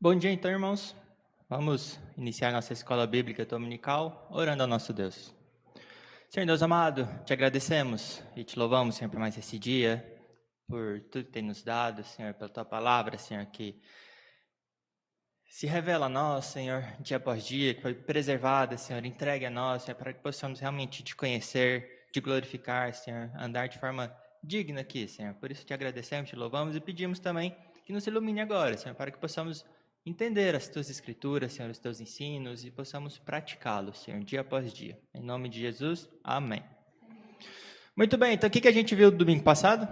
Bom dia, então, irmãos. Vamos iniciar nossa escola bíblica dominical orando ao nosso Deus. Senhor Deus amado, te agradecemos e te louvamos, Senhor, por mais esse dia, por tudo que tem nos dado, Senhor, pela tua palavra, Senhor, que se revela a nós, Senhor, dia após dia, que foi preservada, Senhor, entregue a nós, Senhor, para que possamos realmente te conhecer, te glorificar, Senhor, andar de forma digna aqui, Senhor. Por isso te agradecemos, te louvamos e pedimos também que nos ilumine agora, Senhor, para que possamos entender as tuas escrituras, Senhor, os teus ensinos e possamos praticá-los, Senhor, dia após dia. Em nome de Jesus, amém. Muito bem, então o que a gente viu domingo passado?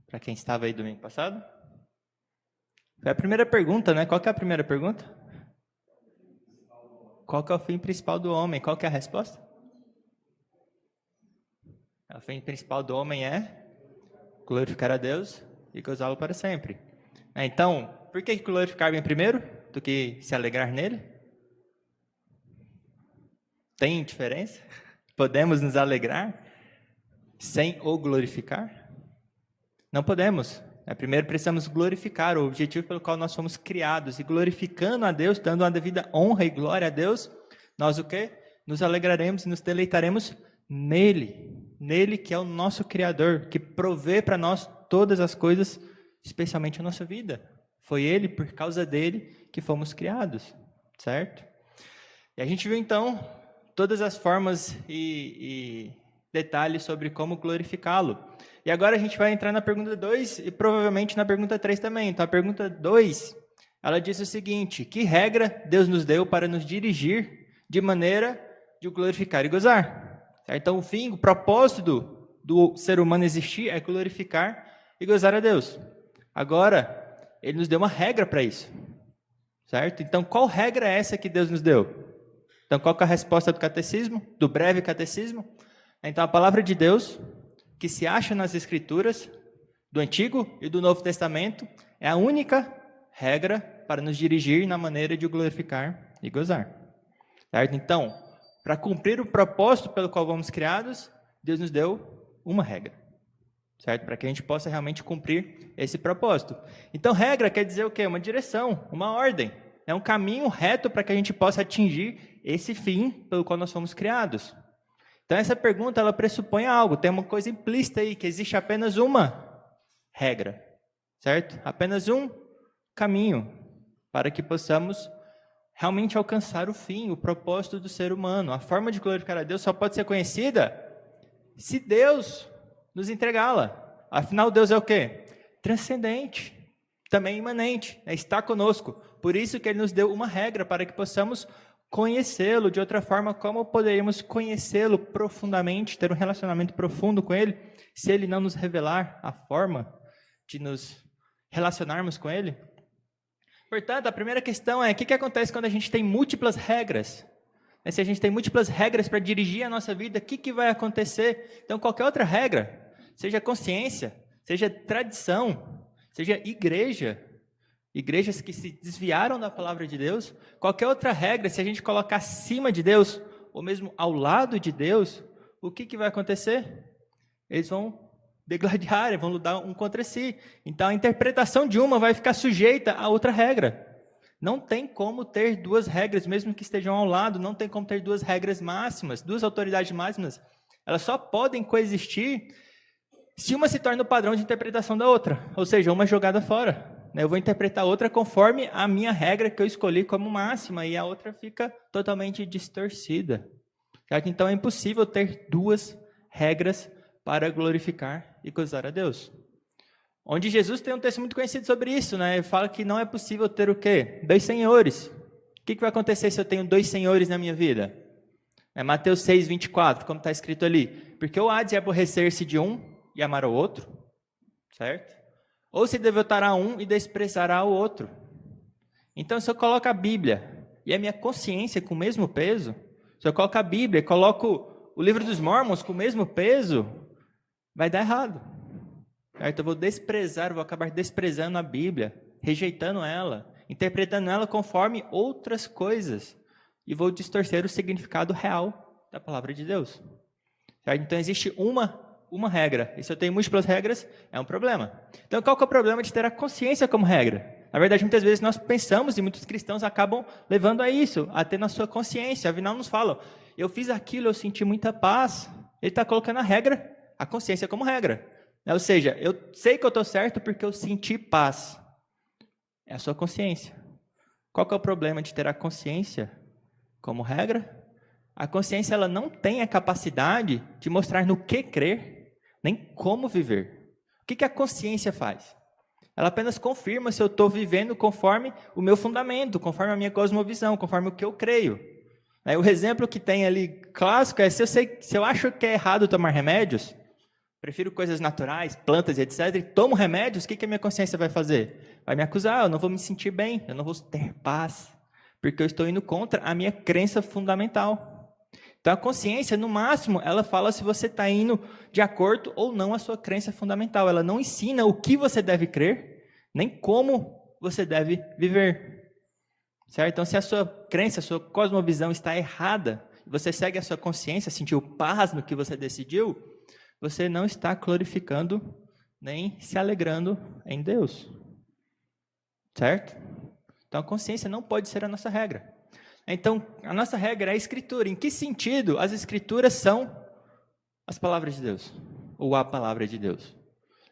Para quem estava aí domingo passado? Foi a primeira pergunta, né? Qual que é a primeira pergunta? Qual que é o fim principal do homem? Qual que é a resposta? O fim principal do homem é glorificar a Deus e gozá-lo para sempre. Então, por que glorificar vem primeiro do que se alegrar nele? Tem diferença? Podemos nos alegrar sem o glorificar? Não podemos. Primeiro precisamos glorificar o objetivo pelo qual nós fomos criados. E glorificando a Deus, dando uma devida honra e glória a Deus, nós o quê? Nos alegraremos e nos deleitaremos nele. Nele que é o nosso Criador, que provê para nós todas as coisas, especialmente a nossa vida. Foi Ele, por causa dele, que fomos criados, certo? E a gente viu então todas as formas e detalhes sobre como glorificá-lo. E agora a gente vai entrar na pergunta 2 e provavelmente na pergunta 3 também. Então a pergunta 2, ela diz o seguinte: que regra Deus nos deu para nos dirigir de maneira de o glorificar e gozar? Então o propósito do ser humano existir é glorificar e gozar a Deus. Agora, Ele nos deu uma regra para isso, certo? Então qual regra é essa que Deus nos deu? Então qual que é a resposta do catecismo, do breve catecismo? Então a palavra de Deus, que se acha nas Escrituras, do Antigo e do Novo Testamento, é a única regra para nos dirigir na maneira de o glorificar e gozar. Certo? Então, para cumprir o propósito pelo qual fomos criados, Deus nos deu uma regra. Certo? Para que a gente possa realmente cumprir esse propósito. Então, regra quer dizer o quê? Uma direção, uma ordem. É um caminho reto para que a gente possa atingir esse fim pelo qual nós fomos criados. Então, essa pergunta, ela pressupõe algo. Tem uma coisa implícita aí, que existe apenas uma regra. Certo? Apenas um caminho para que possamos realmente alcançar o fim, o propósito do ser humano. A forma de glorificar a Deus só pode ser conhecida se Deus nos entregá-la. Afinal, Deus é o quê? Transcendente, também imanente, está conosco. Por isso que Ele nos deu uma regra para que possamos conhecê-lo. De outra forma, como poderíamos conhecê-lo profundamente, ter um relacionamento profundo com Ele, se Ele não nos revelar a forma de nos relacionarmos com Ele? Portanto, a primeira questão é: o que acontece quando a gente tem múltiplas regras? Se a gente tem múltiplas regras para dirigir a nossa vida, o que vai acontecer? Então, qualquer outra regra, seja consciência, seja tradição, seja igrejas que se desviaram da palavra de Deus, qualquer outra regra, se a gente colocar acima de Deus, ou mesmo ao lado de Deus, o que vai acontecer? Eles vão degladiar, vão lutar um contra si. Então, a interpretação de uma vai ficar sujeita a outra regra. Não tem como ter duas regras, mesmo que estejam ao lado, não tem como ter duas regras máximas, duas autoridades máximas. Elas só podem coexistir se uma se torna o padrão de interpretação da outra, ou seja, uma jogada fora. Eu vou interpretar a outra conforme a minha regra que eu escolhi como máxima, e a outra fica totalmente distorcida. Então é impossível ter duas regras para glorificar e gozar a Deus. Onde Jesus tem um texto muito conhecido sobre isso, Ele fala que não é possível ter o quê? Dois senhores. O que vai acontecer se eu tenho dois senhores na minha vida? É Mateus 6, 24, como está escrito ali. Porque ou há de aborrecer-se de um e amar o outro, certo? Ou se devotará a um e desprezará o outro. Então, se eu coloco a Bíblia e a minha consciência com o mesmo peso, se eu coloco a Bíblia e coloco o livro dos Mormons com o mesmo peso, vai dar errado. Certo? Eu vou acabar desprezando a Bíblia, rejeitando ela, interpretando ela conforme outras coisas, e vou distorcer o significado real da palavra de Deus. Certo? Então, existe uma regra, e se eu tenho múltiplas regras, é um problema. Então, qual que é o problema de ter a consciência como regra? Na verdade, muitas vezes nós pensamos, e muitos cristãos acabam levando a isso, a ter na sua consciência. Afinal, nos falam, eu fiz aquilo, eu senti muita paz. Ele está colocando a regra, a consciência como regra. Ou seja, eu sei que eu estou certo porque eu senti paz. É a sua consciência. Qual que é o problema de ter a consciência como regra? A consciência ela não tem a capacidade de mostrar no que crer, nem como viver. O que a consciência faz? Ela apenas confirma se eu estou vivendo conforme o meu fundamento, conforme a minha cosmovisão, conforme o que eu creio. O exemplo que tem ali clássico é, se eu acho que é errado tomar remédios, prefiro coisas naturais, plantas e etc., e tomo remédios, o que a minha consciência vai fazer? Vai me acusar, eu não vou me sentir bem, eu não vou ter paz, porque eu estou indo contra a minha crença fundamental. Então, a consciência, no máximo, ela fala se você está indo de acordo ou não à sua crença fundamental. Ela não ensina o que você deve crer, nem como você deve viver. Certo? Então, se a sua crença, a sua cosmovisão está errada, você segue a sua consciência, sentiu paz no que você decidiu, você não está glorificando nem se alegrando em Deus. Certo? Então, a consciência não pode ser a nossa regra. Então, a nossa regra é a Escritura. Em que sentido as Escrituras são as palavras de Deus? Ou a palavra de Deus?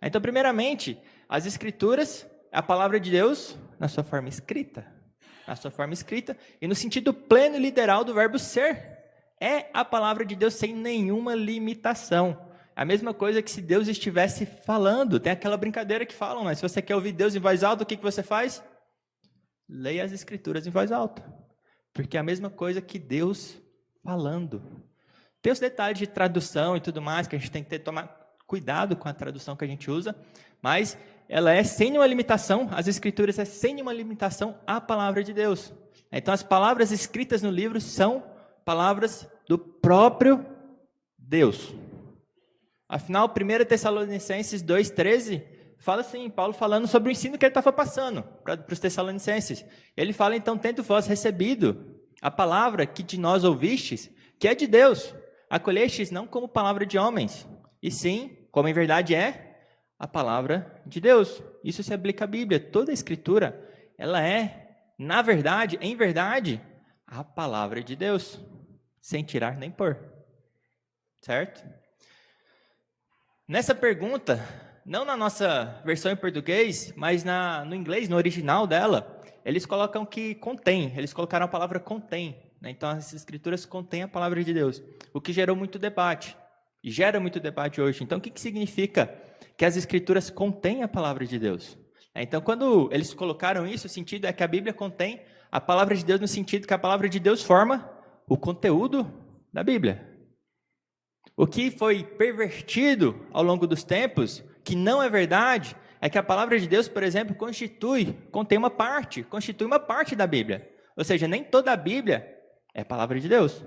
Então, primeiramente, as Escrituras é a palavra de Deus na sua forma escrita. Na sua forma escrita e no sentido pleno e literal do verbo ser. É a palavra de Deus sem nenhuma limitação. A mesma coisa que se Deus estivesse falando. Tem aquela brincadeira que falam, mas se você quer ouvir Deus em voz alta, o que você faz? Leia as Escrituras em voz alta. Porque é a mesma coisa que Deus falando. Tem os detalhes de tradução e tudo mais, que a gente tem que tomar cuidado com a tradução que a gente usa, mas ela é sem nenhuma limitação, as Escrituras é sem nenhuma limitação a palavra de Deus. Então, as palavras escritas no livro são palavras do próprio Deus. Afinal, 1 Tessalonicenses 2,13 fala assim, Paulo falando sobre o ensino que ele estava passando para os Tessalonicenses. Ele fala, então, tendo vós recebido a palavra que de nós ouvistes, que é de Deus, acolhestes não como palavra de homens, e sim, como em verdade é, a palavra de Deus. Isso se aplica à Bíblia. Toda a Escritura, ela é, na verdade, em verdade, a palavra de Deus, sem tirar nem pôr. Certo? Nessa pergunta, não na nossa versão em português, mas no inglês, no original dela, eles colocam que contém, eles colocaram a palavra contém. Né? Então, as Escrituras contêm a palavra de Deus, o que gerou muito debate, e gera muito debate hoje. Então, o que significa que as Escrituras contêm a palavra de Deus? Então, quando eles colocaram isso, o sentido é que a Bíblia contém a palavra de Deus no sentido que a palavra de Deus forma o conteúdo da Bíblia. O que foi pervertido ao longo dos tempos, que não é verdade, é que a palavra de Deus, por exemplo, constitui uma parte da Bíblia. Ou seja, nem toda a Bíblia é a palavra de Deus.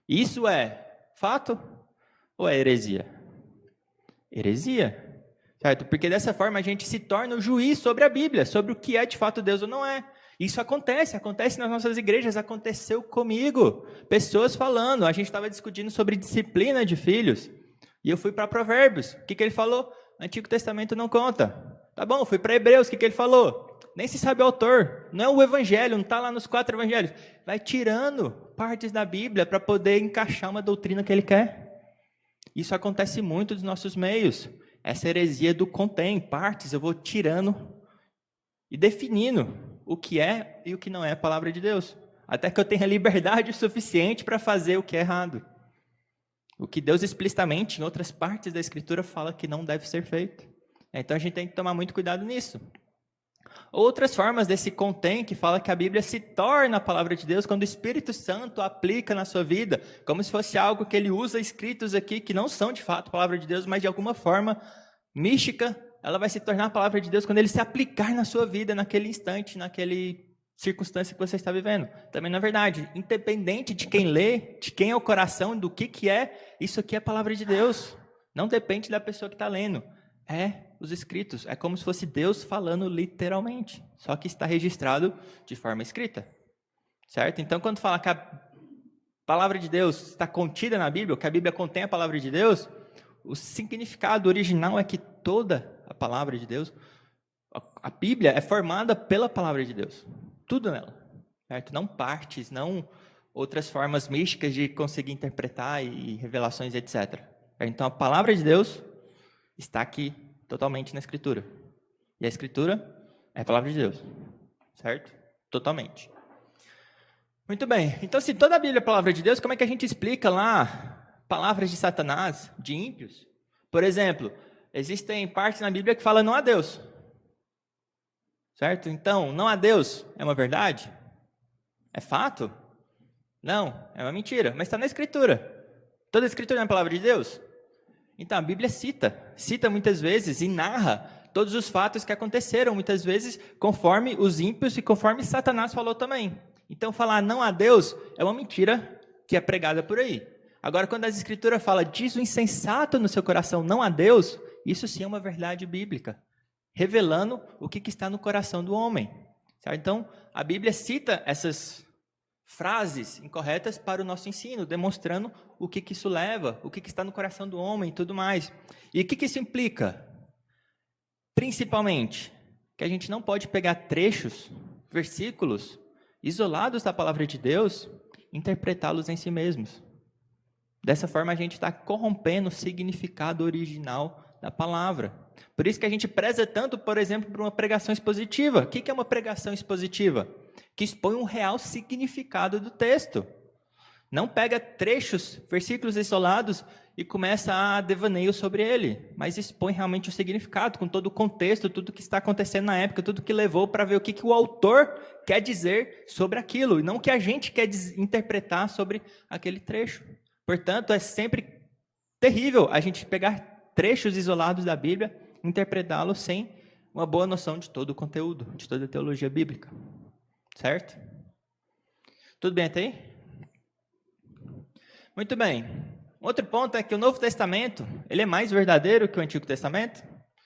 Isso é fato ou é heresia? Heresia. Certo? Porque dessa forma a gente se torna o juiz sobre a Bíblia, sobre o que é de fato Deus ou não é. Isso acontece nas nossas igrejas, aconteceu comigo. Pessoas falando, a gente estava discutindo sobre disciplina de filhos, e eu fui para Provérbios. O que ele falou? Antigo Testamento não conta. Tá bom, fui para Hebreus, o que ele falou? Nem se sabe o autor, não é o evangelho, não está lá nos 4 evangelhos. Vai tirando partes da Bíblia para poder encaixar uma doutrina que ele quer. Isso acontece muito nos nossos meios. Essa heresia do contém partes, eu vou tirando e definindo o que é e o que não é a palavra de Deus. Até que eu tenha liberdade suficiente para fazer o que é errado. O que Deus explicitamente, em outras partes da Escritura, fala que não deve ser feito. Então a gente tem que tomar muito cuidado nisso. Outras formas desse contém, que fala que a Bíblia se torna a palavra de Deus quando o Espírito Santo aplica na sua vida, como se fosse algo que ele usa escritos aqui, que não são de fato a palavra de Deus, mas de alguma forma mística, ela vai se tornar a palavra de Deus quando ele se aplicar na sua vida, naquele instante, naquele circunstância que você está vivendo. Também não é verdade. Independente de quem lê, de quem é o coração, do que é, isso aqui é a palavra de Deus. Não depende da pessoa que está lendo. É os escritos. É como se fosse Deus falando literalmente. Só que está registrado de forma escrita. Certo? Então, quando fala que a palavra de Deus está contida na Bíblia, que a Bíblia contém a palavra de Deus, o significado original é que toda a palavra de Deus, A Bíblia é formada pela palavra de Deus. Tudo nela. Certo? Não partes, não outras formas místicas de conseguir interpretar e revelações, etc. Então, a palavra de Deus está aqui totalmente na Escritura. E a Escritura é a palavra de Deus. Certo? Totalmente. Muito bem. Então, se toda a Bíblia é a palavra de Deus, como é que a gente explica lá palavras de Satanás, de ímpios? Por exemplo, existem partes na Bíblia que falam não há Deus. Certo? Então, não há Deus é uma verdade? É fato? Não, é uma mentira, mas está na Escritura. Toda a Escritura é a palavra de Deus? Então, a Bíblia cita muitas vezes e narra todos os fatos que aconteceram, muitas vezes conforme os ímpios e conforme Satanás falou também. Então, falar não há Deus é uma mentira que é pregada por aí. Agora, quando a Escritura fala, diz o insensato no seu coração, não há Deus, isso sim é uma verdade bíblica, revelando o que está no coração do homem. Certo? Então, a Bíblia cita essas frases incorretas para o nosso ensino, demonstrando o que isso leva, o que está no coração do homem e tudo mais. E o que isso implica? Principalmente, que a gente não pode pegar trechos, versículos, isolados da palavra de Deus, e interpretá-los em si mesmos. Dessa forma, a gente está corrompendo o significado original da palavra. Por isso que a gente preza tanto, por exemplo, por uma pregação expositiva. O que é uma pregação expositiva? Que expõe um real significado do texto. Não pega trechos, versículos isolados e começa a devaneio sobre ele, mas expõe realmente o significado, com todo o contexto, tudo que está acontecendo na época, tudo que levou para ver o que o autor quer dizer sobre aquilo, e não o que a gente quer interpretar sobre aquele trecho. Portanto, é sempre terrível a gente pegar trechos isolados da Bíblia, interpretá-los sem uma boa noção de todo o conteúdo, de toda a teologia bíblica. Certo? Tudo bem até aí? Muito bem. Outro ponto é que o Novo Testamento, ele é mais verdadeiro que o Antigo Testamento?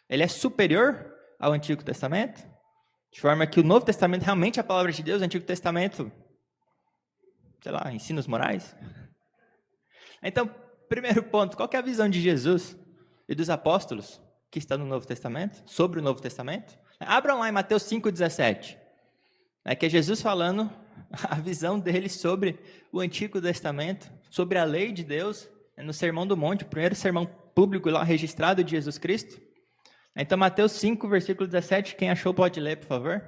Ele é superior ao Antigo Testamento? De forma que o Novo Testamento realmente é a palavra de Deus, o Antigo Testamento, sei lá, ensinos morais? Então, primeiro ponto, qual que é a visão de Jesus e dos apóstolos que está no Novo Testamento, sobre o Novo Testamento? Abram lá em Mateus 5,17. Que é Jesus falando a visão dele sobre o Antigo Testamento, sobre a lei de Deus, no Sermão do Monte, o primeiro sermão público lá registrado de Jesus Cristo. Então, Mateus 5, versículo 17, quem achou pode ler, por favor.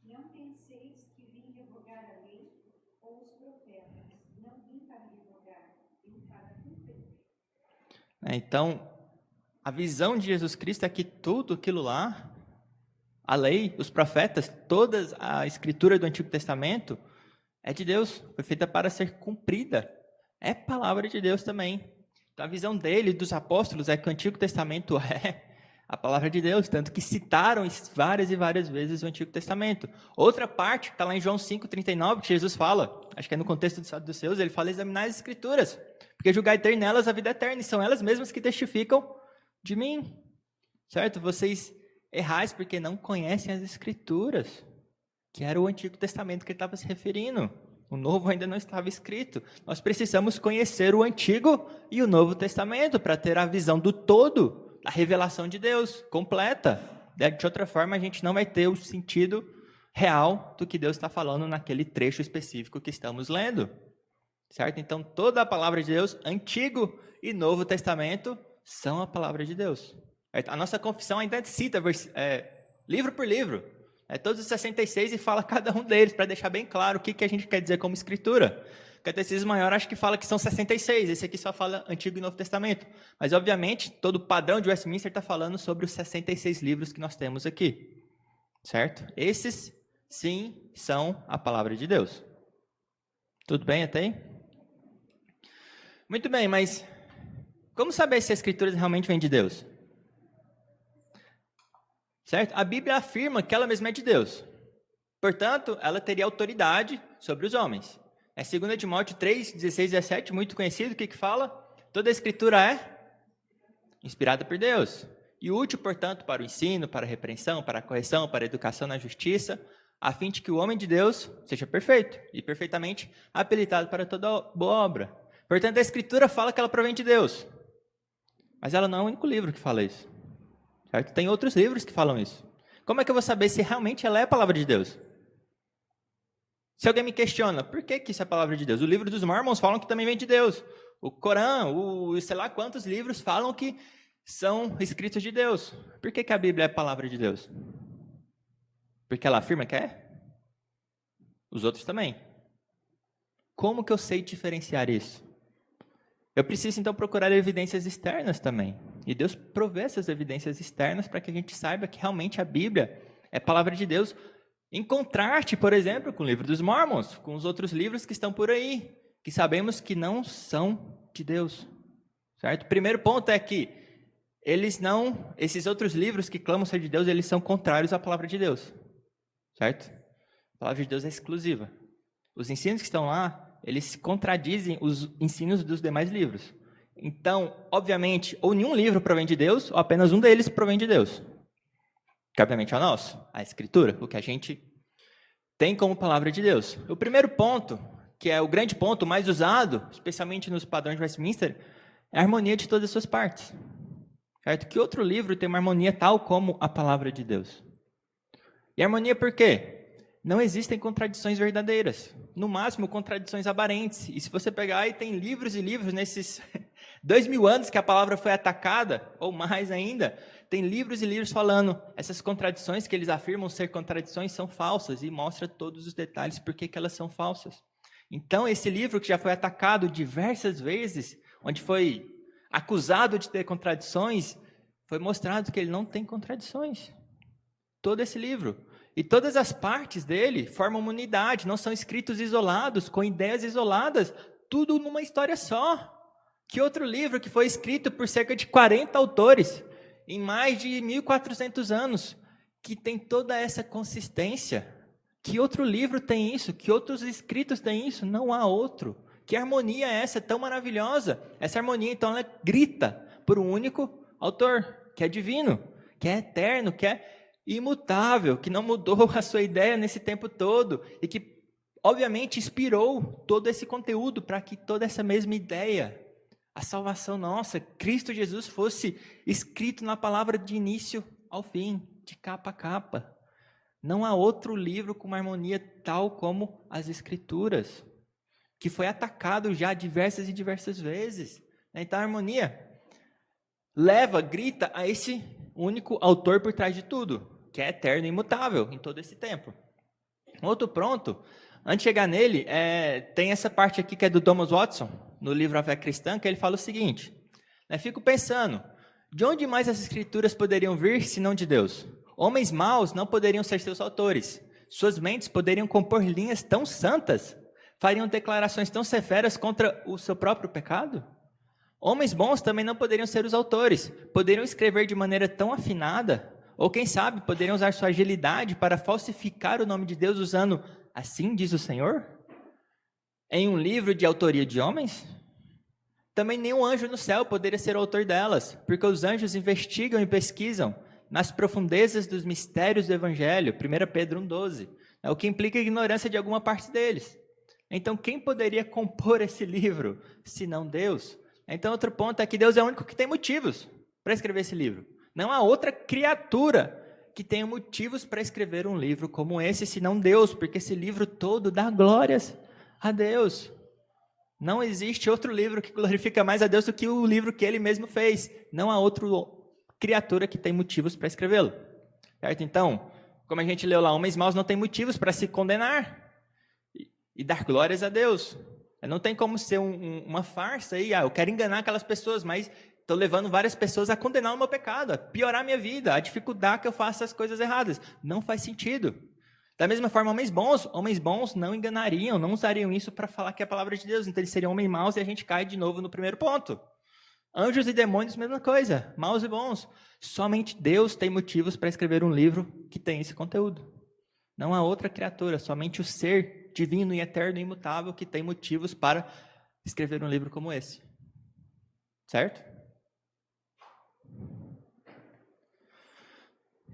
Não penseis que vim revogar a lei ou os profetas, não vim para revogar, vim para cumprir. Então, a visão de Jesus Cristo é que tudo aquilo lá, a lei, os profetas, toda a escritura do Antigo Testamento é de Deus, foi feita para ser cumprida. É palavra de Deus também. Então, a visão dele, dos apóstolos, é que o Antigo Testamento é a palavra de Deus, tanto que citaram várias e várias vezes o Antigo Testamento. Outra parte, que está lá em João 5,39, que Jesus fala, acho que é no contexto do Saduceus, ele fala examinar as Escrituras, porque julgai ter nelas a vida eterna, e são elas mesmas que testificam de mim, certo? Vocês errais porque não conhecem as Escrituras, que era o Antigo Testamento que ele estava se referindo. O Novo ainda não estava escrito. Nós precisamos conhecer o Antigo e o Novo Testamento para ter a visão do todo, da revelação de Deus, completa. De outra forma, a gente não vai ter o sentido real do que Deus está falando naquele trecho específico que estamos lendo. Certo? Então, toda a palavra de Deus, Antigo e Novo Testamento, são a palavra de Deus. A nossa confissão ainda cita livro por livro, todos os 66 e fala cada um deles, para deixar bem claro o que a gente quer dizer como escritura. O Catecismo Maior acho que fala que são 66, esse aqui só fala Antigo e Novo Testamento. Mas, obviamente, todo o padrão de Westminster está falando sobre os 66 livros que nós temos aqui. Certo? Esses, sim, são a palavra de Deus. Tudo bem até aí? Muito bem, mas como saber se as escrituras realmente vêm de Deus? Certo? A Bíblia afirma que ela mesma é de Deus. Portanto, ela teria autoridade sobre os homens. 2 Timóteo 3, 16 e 17, muito conhecido, o que fala? Toda a escritura é inspirada por Deus. E útil, portanto, para o ensino, para a repreensão, para a correção, para a educação na justiça, a fim de que o homem de Deus seja perfeito e perfeitamente habilitado para toda boa obra. Portanto, a Escritura fala que ela provém de Deus. Mas ela não é o único livro que fala isso. Certo? Tem outros livros que falam isso. Como é que eu vou saber se realmente ela é a palavra de Deus? Se alguém me questiona, por que isso é a palavra de Deus? O livro dos Mormons falam que também vem de Deus. O Corão, sei lá quantos livros falam que são escritos de Deus. Por que a Bíblia é a palavra de Deus? Porque ela afirma que é? Os outros também. Como que eu sei diferenciar isso? Eu preciso, então, procurar evidências externas também. E Deus provê essas evidências externas para que a gente saiba que realmente a Bíblia é a palavra de Deus, em contraste, por exemplo, com o livro dos Mormons, com os outros livros que estão por aí, que sabemos que não são de Deus. Certo? O primeiro ponto é que esses outros livros que clamam ser de Deus, eles são contrários à palavra de Deus. Certo? A palavra de Deus é exclusiva. Os ensinos que estão lá, eles contradizem os ensinos dos demais livros. Então, obviamente, ou nenhum livro provém de Deus, ou apenas um deles provém de Deus. Que obviamente é o nosso, a Escritura, o que a gente tem como palavra de Deus. O primeiro ponto, que é o grande ponto mais usado, especialmente nos padrões de Westminster, é a harmonia de todas as suas partes. Certo? Que outro livro tem uma harmonia tal como a palavra de Deus? E harmonia por quê? Não existem contradições verdadeiras. No máximo, contradições aparentes. E se você pegar, e tem livros e livros nesses 2000 anos que a palavra foi atacada, ou mais ainda, tem livros e livros falando essas contradições que eles afirmam ser contradições são falsas e mostra todos os detalhes por que elas são falsas. Então, esse livro que já foi atacado diversas vezes, onde foi acusado de ter contradições, foi mostrado que ele não tem contradições. Todo esse livro. E todas as partes dele formam uma unidade, não são escritos isolados, com ideias isoladas, tudo numa história só. Que outro livro que foi escrito por cerca de 40 autores, em mais de 1.400 anos, que tem toda essa consistência? Que outro livro tem isso? Que outros escritos têm isso? Não há outro. Que harmonia é essa tão maravilhosa? Essa harmonia, então, ela grita por um único autor, que é divino, que é eterno, que é imutável, que não mudou a sua ideia nesse tempo todo e que, obviamente, inspirou todo esse conteúdo para que toda essa mesma ideia, a salvação nossa, Cristo Jesus, fosse escrito na palavra de início ao fim, de capa a capa. Não há outro livro com uma harmonia tal como as Escrituras, que foi atacado já diversas e diversas vezes. Então, a harmonia grita a esse único autor por trás de tudo, que é eterno e imutável em todo esse tempo. Outro ponto, antes de chegar nele, tem essa parte aqui que é do Thomas Watson, no livro A Fé Cristã, que ele fala o seguinte: fico pensando, de onde mais as Escrituras poderiam vir, se não de Deus? Homens maus não poderiam ser seus autores. Suas mentes poderiam compor linhas tão santas, fariam declarações tão severas contra o seu próprio pecado? Homens bons também não poderiam ser os autores, poderiam escrever de maneira tão afinada, ou quem sabe, poderiam usar sua agilidade para falsificar o nome de Deus usando "assim diz o Senhor" em um livro de autoria de homens? Também nenhum anjo no céu poderia ser o autor delas, porque os anjos investigam e pesquisam nas profundezas dos mistérios do Evangelho, 1 Pedro 1,12, o que implica a ignorância de alguma parte deles. Então, quem poderia compor esse livro, se não Deus? Então, outro ponto é que Deus é o único que tem motivos para escrever esse livro. Não há outra criatura que tenha motivos para escrever um livro como esse, senão Deus, porque esse livro todo dá glórias a Deus. Não existe outro livro que glorifica mais a Deus do que o livro que ele mesmo fez. Não há outra criatura que tem motivos para escrevê-lo. Certo? Então, como a gente leu lá, homens maus não têm motivos para se condenar e dar glórias a Deus. Não tem como ser uma farsa aí, eu quero enganar aquelas pessoas, mas estou levando várias pessoas a condenar o meu pecado, a piorar a minha vida, a dificultar que eu faça as coisas erradas. Não faz sentido. Da mesma forma, homens bons não enganariam, não usariam isso para falar que é a palavra de Deus. Então eles seriam homens maus e a gente cai de novo no primeiro ponto. Anjos e demônios, mesma coisa, maus e bons. Somente Deus tem motivos para escrever um livro que tem esse conteúdo. Não há outra criatura, somente o ser divino e eterno e imutável que tem motivos para escrever um livro como esse. Certo?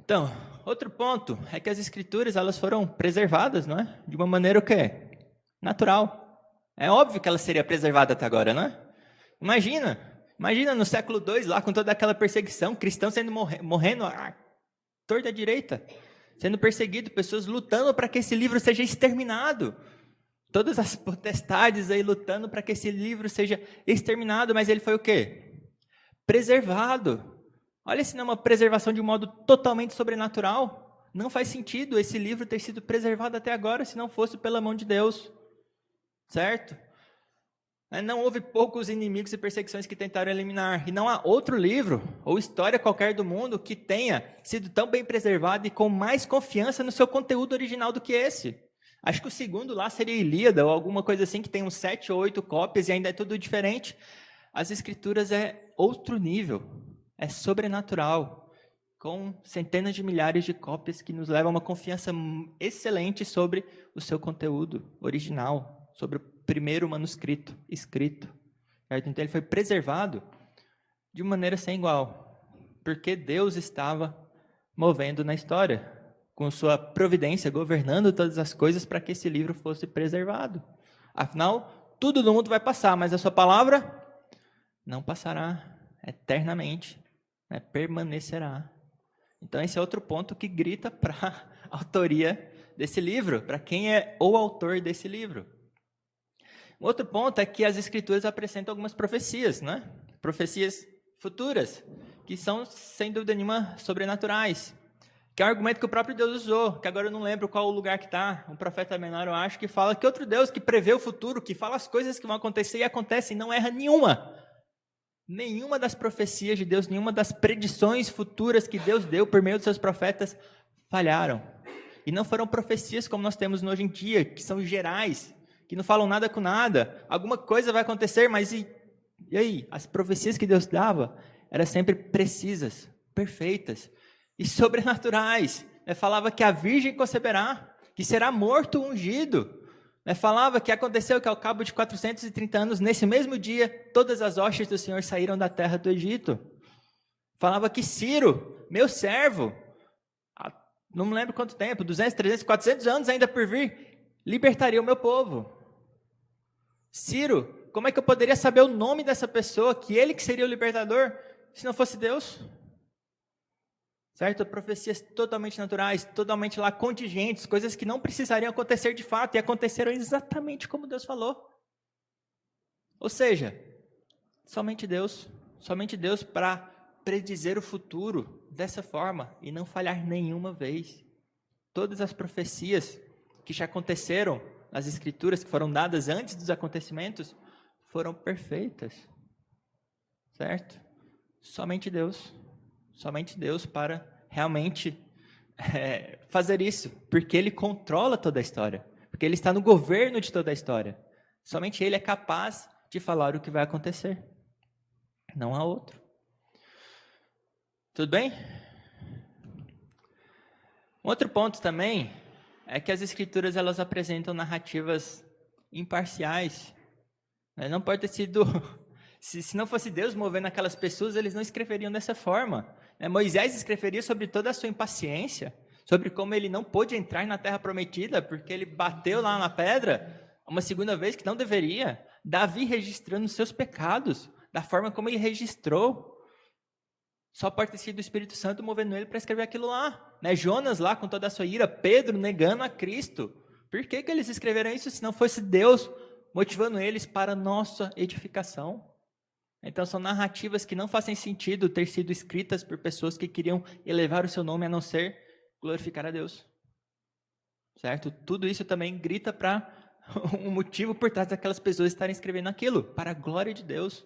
Então, outro ponto é que as Escrituras elas foram preservadas, não é? De uma maneira o quê? Natural. É óbvio que ela seria preservada até agora, não é? Imagina no século II, lá com toda aquela perseguição, cristãos sendo morrendo à torta à direita, sendo perseguido, pessoas lutando para que esse livro seja exterminado. Todas as potestades aí lutando para que esse livro seja exterminado, mas ele foi o quê? Preservado. Olha se não é uma preservação de um modo totalmente sobrenatural. Não faz sentido esse livro ter sido preservado até agora se não fosse pela mão de Deus. Certo? Não houve poucos inimigos e perseguições que tentaram eliminar. E não há outro livro ou história qualquer do mundo que tenha sido tão bem preservado e com mais confiança no seu conteúdo original do que esse. Acho que o segundo lá seria Ilíada ou alguma coisa assim que tem uns 7 ou 8 cópias e ainda é tudo diferente. As Escrituras é outro nível. É sobrenatural. Com centenas de milhares de cópias que nos levam a uma confiança excelente sobre o seu conteúdo original. Sobre o primeiro manuscrito escrito. Certo? Então ele foi preservado de maneira sem igual. Porque Deus estava movendo na história, com sua providência, governando todas as coisas para que esse livro fosse preservado. Afinal, tudo no mundo vai passar, mas a sua palavra não passará eternamente, né? Permanecerá. Então esse é outro ponto que grita para a autoria desse livro, para quem é o autor desse livro. Outro ponto é que as Escrituras apresentam algumas profecias, né? Profecias futuras, que são, sem dúvida nenhuma, sobrenaturais. Que é um argumento que o próprio Deus usou, que agora eu não lembro qual o lugar que está, um profeta menor, eu acho, que fala que outro Deus que prevê o futuro, que fala as coisas que vão acontecer e acontecem, não erra nenhuma. Nenhuma das profecias de Deus, nenhuma das predições futuras que Deus deu por meio dos seus profetas falharam. E não foram profecias como nós temos hoje em dia, que são gerais, que não falam nada com nada. Alguma coisa vai acontecer, mas e aí? As profecias que Deus dava eram sempre precisas, perfeitas e sobrenaturais. Falava que a virgem conceberá, que será morto o ungido. Falava que aconteceu que ao cabo de 430 anos, nesse mesmo dia, todas as hostes do Senhor saíram da terra do Egito. Falava que Ciro, meu servo, não me lembro quanto tempo, 200, 300, 400 anos ainda por vir, libertaria o meu povo. Ciro, como é que eu poderia saber o nome dessa pessoa, que ele que seria o libertador, se não fosse Deus? Certo? Profecias totalmente naturais, totalmente lá contingentes, coisas que não precisariam acontecer de fato, e aconteceram exatamente como Deus falou. Ou seja, somente Deus para predizer o futuro dessa forma, e não falhar nenhuma vez. Todas as profecias que já aconteceram nas Escrituras, que foram dadas antes dos acontecimentos, foram perfeitas. Certo? Somente Deus para realmente fazer isso, porque Ele controla toda a história, porque Ele está no governo de toda a história. Somente Ele é capaz de falar o que vai acontecer. Não há outro. Tudo bem? Um outro ponto também é que as Escrituras elas apresentam narrativas imparciais. Não pode ter sido... Se não fosse Deus movendo aquelas pessoas, eles não escreveriam dessa forma. Moisés escreveria sobre toda a sua impaciência, sobre como ele não pôde entrar na terra prometida, porque ele bateu lá na pedra uma segunda vez que não deveria. Davi registrando os seus pecados, da forma como ele registrou. Só pode ter sido o Espírito Santo movendo ele para escrever aquilo lá. Jonas lá com toda a sua ira, Pedro negando a Cristo. Por que eles escreveram isso se não fosse Deus motivando eles para a nossa edificação? Então são narrativas que não fazem sentido ter sido escritas por pessoas que queriam elevar o seu nome a não ser glorificar a Deus. Certo? Tudo isso também grita para um motivo por trás daquelas pessoas estarem escrevendo aquilo, para a glória de Deus.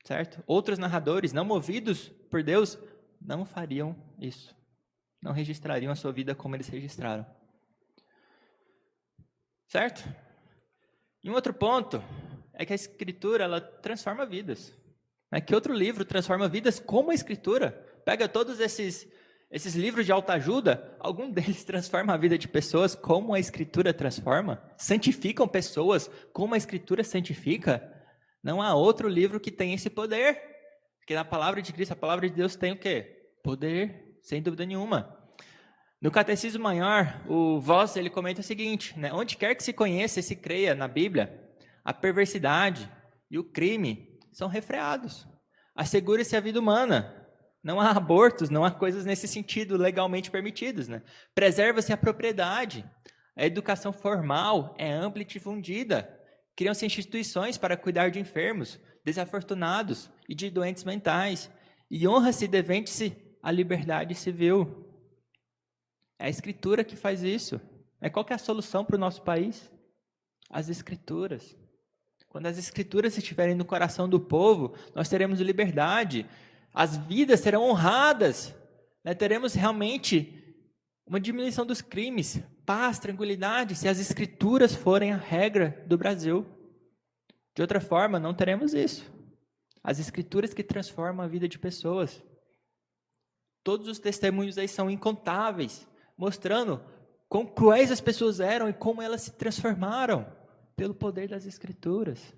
Certo? Outros narradores, não movidos por Deus, não fariam isso. Não registrariam a sua vida como eles registraram. Certo? E um outro ponto é que a Escritura ela transforma vidas. Que outro livro transforma vidas como a Escritura? Pega todos esses livros de autoajuda, algum deles transforma a vida de pessoas como a Escritura transforma? Santificam pessoas como a Escritura santifica? Não há outro livro que tenha esse poder. Porque na palavra de Cristo, a palavra de Deus tem o quê? Poder, sem dúvida nenhuma. No Catecismo Maior, o Voss ele comenta o seguinte, né? Onde quer que se conheça e se creia na Bíblia, a perversidade e o crime são refreados. Assegura-se a vida humana. Não há abortos, não há coisas nesse sentido legalmente permitidas, né? Preserva-se a propriedade. A educação formal é ampla e difundida. Criam-se instituições para cuidar de enfermos, desafortunados e de doentes mentais. E honra-se e defende-se a liberdade civil. É a Escritura que faz isso. Qual que é a solução para o nosso país? As Escrituras. Quando as Escrituras estiverem no coração do povo, nós teremos liberdade. As vidas serão honradas. Teremos realmente uma diminuição dos crimes, paz, tranquilidade, se as Escrituras forem a regra do Brasil. De outra forma, não teremos isso. As Escrituras que transformam a vida de pessoas. Todos os testemunhos aí são incontáveis, mostrando quão cruéis as pessoas eram e como elas se transformaram pelo poder das Escrituras.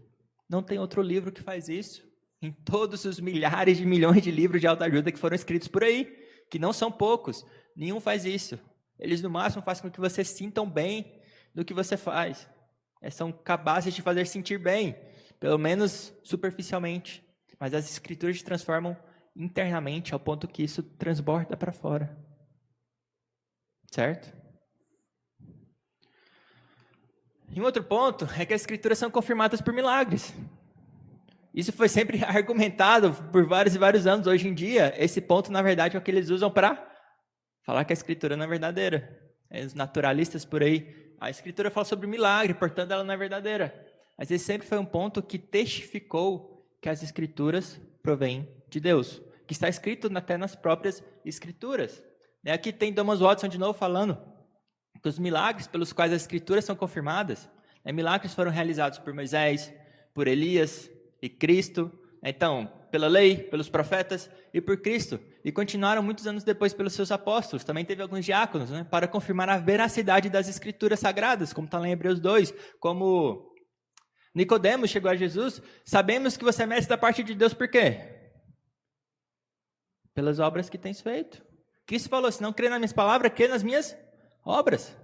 Não tem outro livro que faz isso. Em todos os milhares de milhões de livros de autoajuda que foram escritos por aí, que não são poucos, nenhum faz isso. Eles, no máximo, fazem com que você sintam bem do que você faz. São capazes de te fazer sentir bem, pelo menos superficialmente. Mas as Escrituras te transformam internamente, ao ponto que isso transborda para fora. Certo? E um outro ponto é que as Escrituras são confirmadas por milagres. Isso foi sempre argumentado por vários e vários anos. Hoje em dia, esse ponto, na verdade, é o que eles usam para falar que a Escritura não é verdadeira. Os naturalistas por aí, a Escritura fala sobre milagre, portanto ela não é verdadeira. Mas esse sempre foi um ponto que testificou que as Escrituras provêm de Deus, que está escrito até nas próprias Escrituras. Aqui tem Thomas Watson de novo falando que os milagres pelos quais as Escrituras são confirmadas, milagres foram realizados por Moisés, por Elias e Cristo, então, pela lei, pelos profetas e por Cristo. E continuaram muitos anos depois pelos seus apóstolos. Também teve alguns diáconos, para confirmar a veracidade das Escrituras sagradas, como está lá em Hebreus 2, como Nicodemos chegou a Jesus, sabemos que você é mestre da parte de Deus, por quê? Pelas obras que tens feito. Cristo falou, se não crê nas minhas palavras, crê nas minhas obras.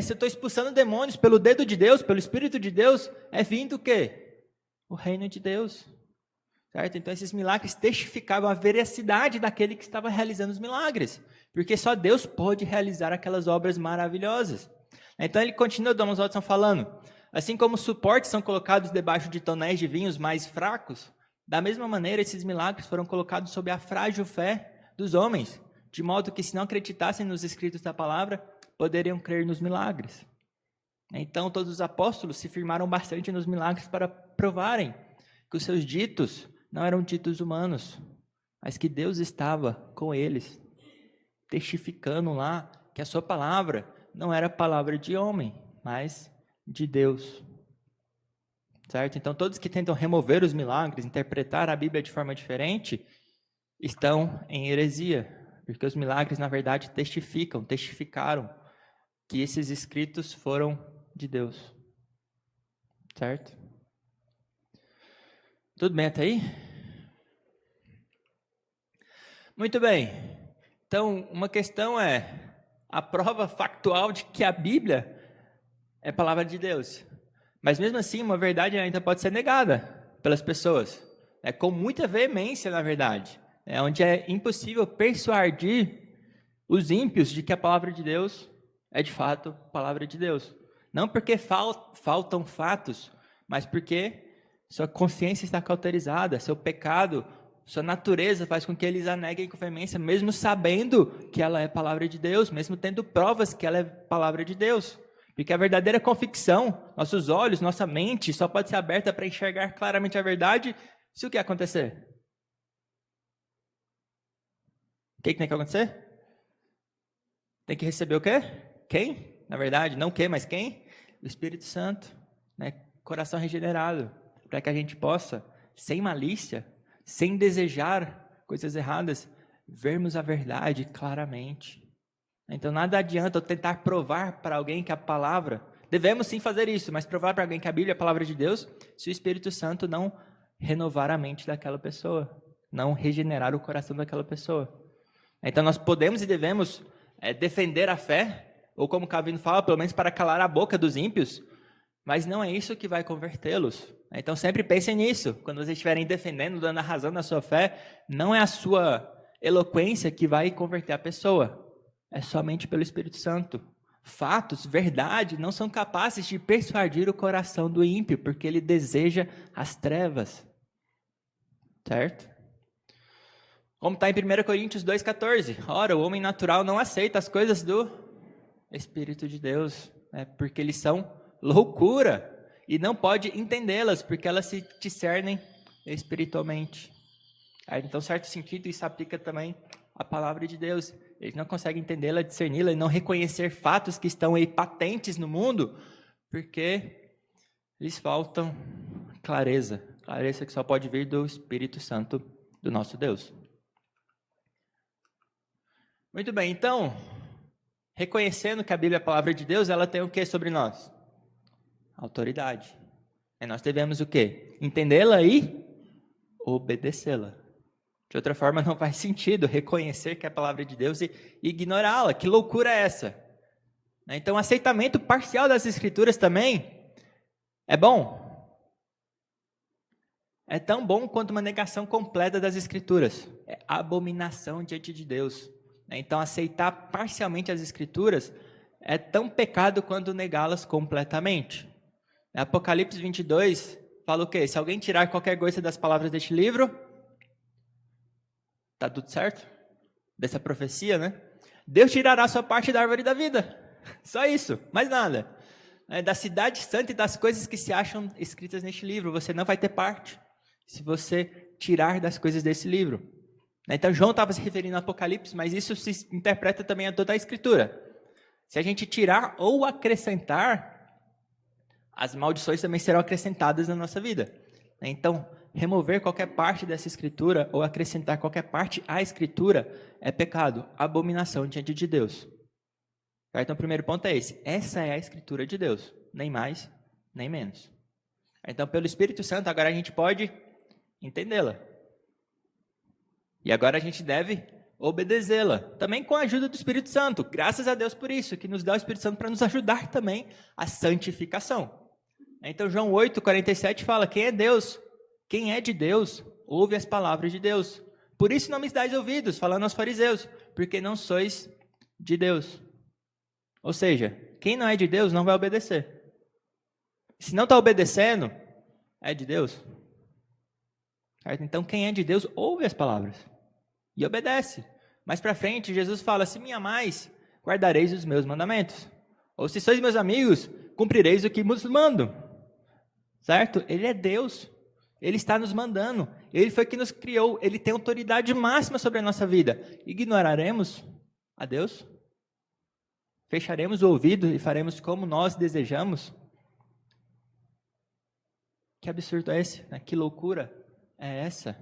Se eu estou expulsando demônios pelo dedo de Deus, pelo Espírito de Deus, é vindo o quê? O reino de Deus. Certo? Então esses milagres testificavam a veracidade daquele que estava realizando os milagres. Porque só Deus pode realizar aquelas obras maravilhosas. Então ele continua, Thomas Watson falando, assim como os suportes são colocados debaixo de tonéis de vinhos mais fracos, da mesma maneira esses milagres foram colocados sob a frágil fé dos homens, de modo que se não acreditassem nos escritos da palavra, poderiam crer nos milagres. Então todos os apóstolos se firmaram bastante nos milagres para provarem que os seus ditos não eram ditos humanos, mas que Deus estava com eles, testificando lá que a sua palavra não era palavra de homem, mas de Deus. Certo? Então todos que tentam remover os milagres, interpretar a Bíblia de forma diferente, estão em heresia, porque os milagres na verdade testificaram que esses escritos foram de Deus. Certo? Tudo bem até aí? Muito bem. Então, uma questão é a prova factual de que a Bíblia é palavra de Deus. Mas mesmo assim, uma verdade ainda pode ser negada pelas pessoas. Com muita veemência, na verdade. Onde é impossível persuadir os ímpios de que a palavra de Deus é de fato palavra de Deus. Não porque faltam fatos, mas porque sua consciência está cauterizada, seu pecado, sua natureza faz com que eles a neguem com veemência, mesmo sabendo que ela é palavra de Deus, mesmo tendo provas que ela é palavra de Deus. Porque a verdadeira convicção, nossos olhos, nossa mente, só pode ser aberta para enxergar claramente a verdade se o que acontecer? O que tem que acontecer? Tem que receber o quê? Quem? Na verdade, não quem, mas quem? O Espírito Santo, coração regenerado, para que a gente possa, sem malícia, sem desejar coisas erradas, vermos a verdade claramente. Então nada adianta eu tentar provar para alguém que a palavra, devemos sim fazer isso, mas provar para alguém que a Bíblia é a palavra de Deus, se o Espírito Santo não renovar a mente daquela pessoa, não regenerar o coração daquela pessoa. Então nós podemos e devemos defender a fé, ou como Calvino fala, pelo menos para calar a boca dos ímpios, mas não é isso que vai convertê-los. Então sempre pensem nisso, quando vocês estiverem defendendo, dando a razão na sua fé, não é a sua eloquência que vai converter a pessoa, é somente pelo Espírito Santo. Fatos, verdade, não são capazes de persuadir o coração do ímpio, porque ele deseja as trevas. Certo? Como está em 1 Coríntios 2,14. Ora, o homem natural não aceita as coisas do Espírito de Deus, porque eles são loucura, e não pode entendê-las, porque elas se discernem espiritualmente. Então, em certo sentido, isso aplica também à palavra de Deus. Eles não conseguem entendê-la, discerni-la, e não reconhecer fatos que estão aí patentes no mundo, porque lhes faltam clareza. Clareza que só pode vir do Espírito Santo do nosso Deus. Muito bem, então, reconhecendo que a Bíblia é a palavra de Deus, ela tem o que sobre nós? Autoridade. E nós devemos o quê? Entendê-la e obedecê-la. De outra forma, não faz sentido reconhecer que é a palavra de Deus e ignorá-la. Que loucura é essa? Então, aceitamento parcial das Escrituras também é bom. É tão bom quanto uma negação completa das Escrituras. É abominação diante de Deus. Então, aceitar parcialmente as Escrituras é tão pecado quanto negá-las completamente. Apocalipse 22 fala o quê? Se alguém tirar qualquer coisa das palavras deste livro, está tudo certo? Dessa profecia, né? Deus tirará a sua parte da árvore da vida. Só isso, mais nada. Da cidade santa e das coisas que se acham escritas neste livro, você não vai ter parte se você tirar das coisas desse livro. Então, João estava se referindo ao Apocalipse, mas isso se interpreta também a toda a Escritura. Se a gente tirar ou acrescentar, as maldições também serão acrescentadas na nossa vida. Então, remover qualquer parte dessa Escritura ou acrescentar qualquer parte à Escritura é pecado, abominação diante de Deus. Então, o primeiro ponto é esse. Essa é a Escritura de Deus, nem mais, nem menos. Então, pelo Espírito Santo, agora a gente pode entendê-la. E agora a gente deve obedecê-la, também com a ajuda do Espírito Santo. Graças a Deus por isso, que nos dá o Espírito Santo para nos ajudar também a santificação. Então, João 8,47 fala, quem é de Deus, ouve as palavras de Deus. Por isso não me dais ouvidos, falando aos fariseus, porque não sois de Deus. Ou seja, quem não é de Deus não vai obedecer. Se não está obedecendo, é de Deus. Certo? Então, quem é de Deus, ouve as palavras e obedece. Mais para frente, Jesus fala, se me amais, guardareis os meus mandamentos. Ou se sois meus amigos, cumprireis o que vos mando. Certo? Ele é Deus. Ele está nos mandando. Ele foi que nos criou. Ele tem autoridade máxima sobre a nossa vida. Ignoraremos a Deus? Fecharemos o ouvido e faremos como nós desejamos? Que absurdo é esse? Que loucura é essa?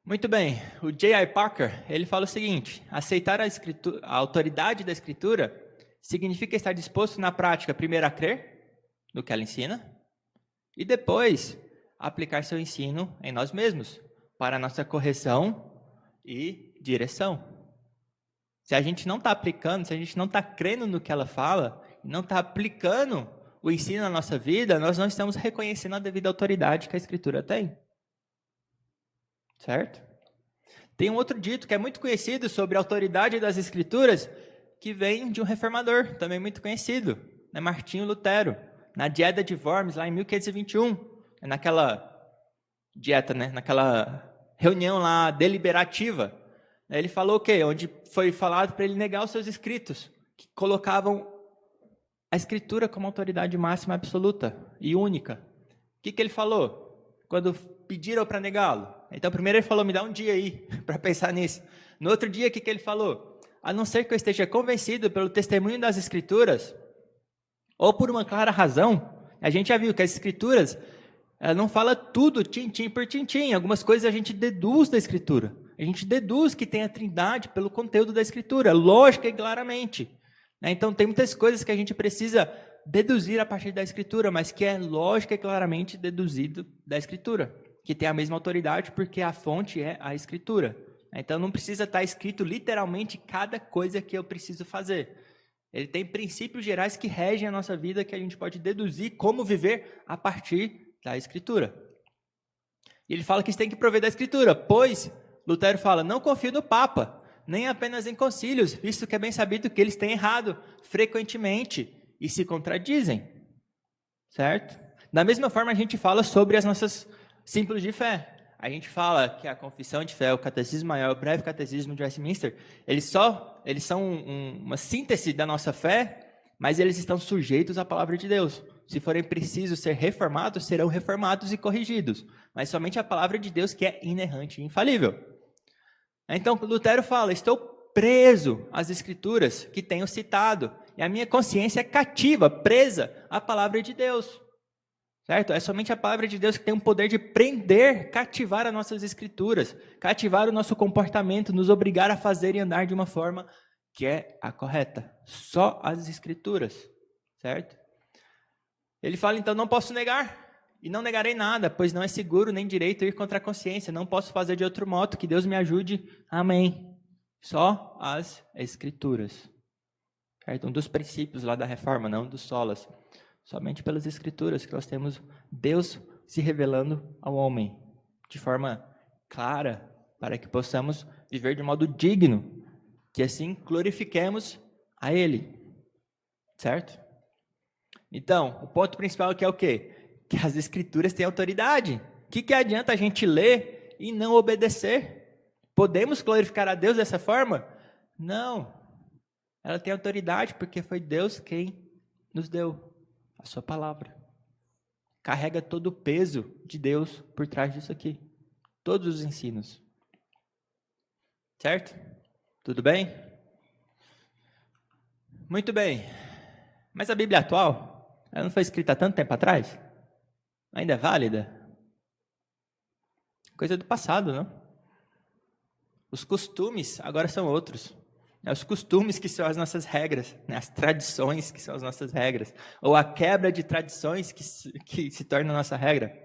Muito bem, o J.I. Packer, ele fala o seguinte, aceitar a autoridade da Escritura significa estar disposto na prática, primeiro a crer no que ela ensina, e depois aplicar seu ensino em nós mesmos, para a nossa correção e direção. Se a gente não está aplicando, se a gente não está crendo no que ela fala, não está aplicando o ensino na nossa vida, nós não estamos reconhecendo a devida autoridade que a Escritura tem. Certo? Tem um outro dito que é muito conhecido sobre a autoridade das Escrituras, que vem de um reformador, também muito conhecido, Martinho Lutero, na Dieta de Worms, lá em 1521, naquela dieta, naquela reunião lá deliberativa, ele falou o quê? Onde foi falado para ele negar os seus escritos, que colocavam a Escritura como autoridade máxima absoluta e única. O que ele falou? Quando pediram para negá-lo. Então, primeiro ele falou, me dá um dia aí para pensar nisso. No outro dia, o que ele falou? A não ser que eu esteja convencido pelo testemunho das Escrituras, ou por uma clara razão, a gente já viu que as Escrituras, ela não fala tudo tintim por tintim. Algumas coisas a gente deduz da Escritura. A gente deduz que tem a Trindade pelo conteúdo da Escritura, lógica e claramente. Então, tem muitas coisas que a gente precisa deduzir a partir da Escritura, mas que é lógica e claramente deduzido da Escritura, que tem a mesma autoridade porque a fonte é a Escritura. Então não precisa estar escrito literalmente cada coisa que eu preciso fazer. Ele tem princípios gerais que regem a nossa vida, que a gente pode deduzir como viver a partir da Escritura. E ele fala que isso tem que prover da Escritura, pois, Lutero fala, não confio no Papa, nem apenas em concílios, visto que é bem sabido que eles têm errado frequentemente e se contradizem. Certo? Da mesma forma, a gente fala sobre as nossas símbolos de fé. A gente fala que a confissão de fé, o catecismo maior, o breve catecismo de Westminster, eles são uma síntese da nossa fé, mas eles estão sujeitos à palavra de Deus. Se forem precisos ser reformados, serão reformados e corrigidos. Mas somente a palavra de Deus que é inerrante e infalível. Então, Lutero fala, estou preso às escrituras que tenho citado, e a minha consciência é cativa, presa à palavra de Deus. Certo? É somente a palavra de Deus que tem o poder de prender, cativar as nossas escrituras, cativar o nosso comportamento, nos obrigar a fazer e andar de uma forma que é a correta. Só as escrituras. Certo? Ele fala, então, não posso negar, e não negarei nada, pois não é seguro nem direito ir contra a consciência, não posso fazer de outro modo, que Deus me ajude. Amém. Só as escrituras. Certo? Um dos princípios lá da reforma, não dos solas. Somente pelas escrituras que nós temos Deus se revelando ao homem de forma clara, para que possamos viver de modo digno, que assim glorifiquemos a Ele. Certo? Então, o ponto principal aqui é o quê? Que as escrituras têm autoridade. O que adianta a gente ler e não obedecer? Podemos glorificar a Deus dessa forma? Não. Ela tem autoridade porque foi Deus quem nos deu a sua palavra. Carrega todo o peso de Deus por trás disso aqui. Todos os ensinos. Certo? Tudo bem? Muito bem. Mas a Bíblia atual, ela não foi escrita há tanto tempo atrás? Ainda é válida? Coisa do passado, não? Os costumes agora são outros. Os costumes que são as nossas regras, as tradições que são as nossas regras, ou a quebra de tradições que se torna a nossa regra.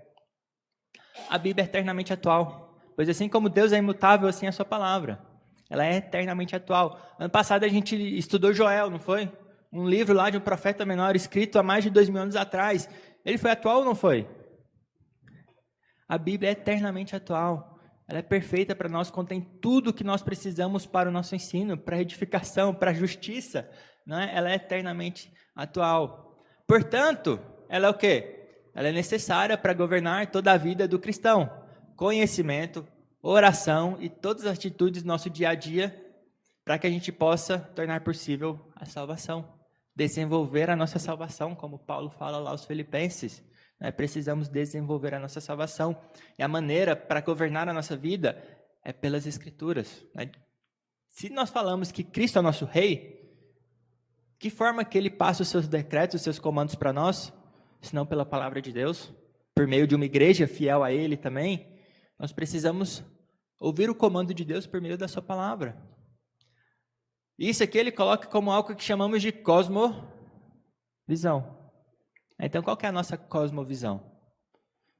A Bíblia é eternamente atual, pois assim como Deus é imutável, assim é a sua palavra. Ela é eternamente atual. Ano passado a gente estudou Joel, não foi? Um livro lá de um profeta menor, escrito há mais de 2000 anos atrás. Ele foi atual ou não foi? A Bíblia é eternamente atual. Ela é perfeita para nós, contém tudo o que nós precisamos para o nosso ensino, para a edificação, para a justiça. Não é? Ela é eternamente atual. Portanto, ela é o quê? Ela é necessária para governar toda a vida do cristão. Conhecimento, oração e todas as atitudes do nosso dia a dia, para que a gente possa tornar possível a salvação. Desenvolver a nossa salvação, como Paulo fala lá aos Filipenses. Precisamos desenvolver a nossa salvação. E a maneira para governar a nossa vida é pelas Escrituras. Se nós falamos que Cristo é nosso Rei, que forma que Ele passa os seus decretos, os seus comandos para nós? Senão pela palavra de Deus, por meio de uma igreja fiel a Ele também. Nós precisamos ouvir o comando de Deus por meio da sua palavra. Isso aqui Ele coloca como algo que chamamos de cosmovisão. Então, qual que é a nossa cosmovisão?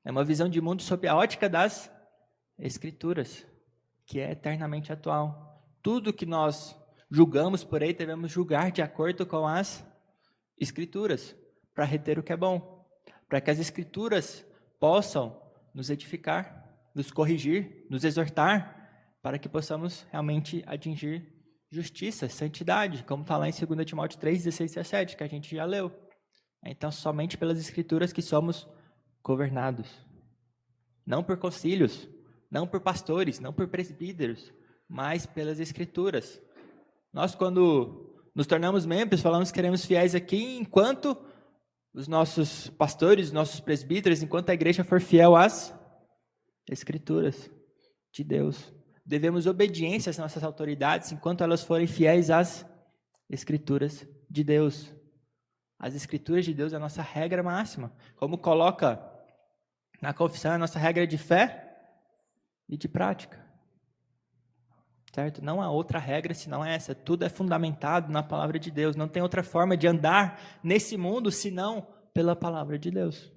É uma visão de mundo sob a ótica das Escrituras, que é eternamente atual. Tudo que nós julgamos por aí, devemos julgar de acordo com as Escrituras, para reter o que é bom, para que as Escrituras possam nos edificar, nos corrigir, nos exortar, para que possamos realmente atingir justiça, santidade, como está lá em 2 Timóteo 3, 16 e 17, que a gente já leu. Então, somente pelas Escrituras que somos governados. Não por concílios, não por pastores, não por presbíteros, mas pelas Escrituras. Nós, quando nos tornamos membros, falamos que seremos fiéis aqui, enquanto os nossos pastores, os nossos presbíteros, enquanto a igreja for fiel às Escrituras de Deus. Devemos obediência às nossas autoridades, enquanto elas forem fiéis às Escrituras de Deus. As Escrituras de Deus é a nossa regra máxima. Como coloca na confissão, é a nossa regra de fé e de prática. Certo? Não há outra regra senão essa. Tudo é fundamentado na palavra de Deus. Não tem outra forma de andar nesse mundo senão pela palavra de Deus.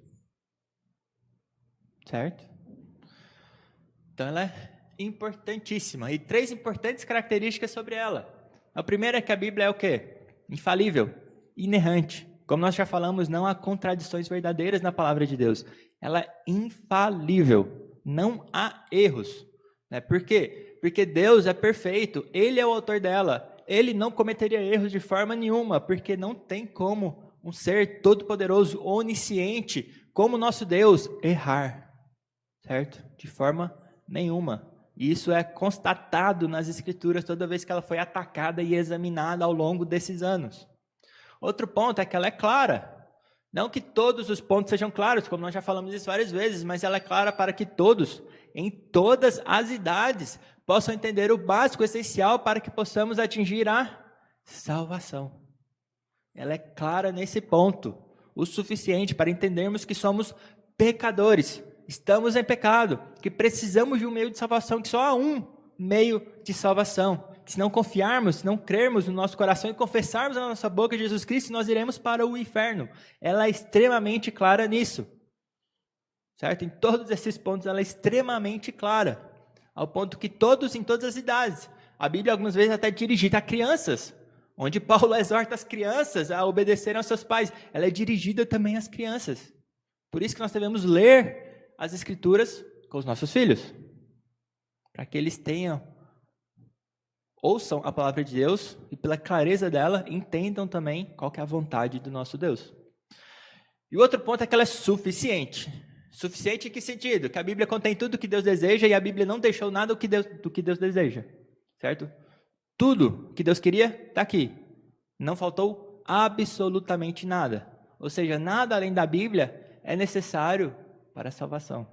Certo? Então ela é importantíssima. E 3 importantes características sobre ela. A primeira é que a Bíblia é o quê? Infalível, inerrante. Como nós já falamos, não há contradições verdadeiras na palavra de Deus. Ela é infalível, não há erros. Por quê? Porque Deus é perfeito, Ele é o autor dela. Ele não cometeria erros de forma nenhuma, porque não tem como um ser todo-poderoso, onisciente, como nosso Deus, errar. Certo? De forma nenhuma. E isso é constatado nas Escrituras toda vez que ela foi atacada e examinada ao longo desses anos. Outro ponto é que ela é clara. Não que todos os pontos sejam claros, como nós já falamos isso várias vezes, mas ela é clara para que todos, em todas as idades, possam entender o básico, essencial, para que possamos atingir a salvação. Ela é clara nesse ponto, o suficiente para entendermos que somos pecadores, estamos em pecado, que precisamos de um meio de salvação, que só há um meio de salvação. Que se não confiarmos, se não crermos no nosso coração e confessarmos na nossa boca Jesus Cristo, nós iremos para o inferno. Ela é extremamente clara nisso. Certo? Em todos esses pontos ela é extremamente clara. Ao ponto que todos, em todas as idades, a Bíblia algumas vezes até é dirigida a crianças, onde Paulo exorta as crianças a obedecerem aos seus pais. Ela é dirigida também às crianças. Por isso que nós devemos ler as Escrituras com os nossos filhos. Para que eles ouçam a palavra de Deus e pela clareza dela entendam também qual que é a vontade do nosso Deus. E o outro ponto é que ela é suficiente. Suficiente em que sentido? Que a Bíblia contém tudo o que Deus deseja e a Bíblia não deixou nada do que Deus deseja. Certo? Tudo que Deus queria está aqui. Não faltou absolutamente nada. Ou seja, nada além da Bíblia é necessário para a salvação.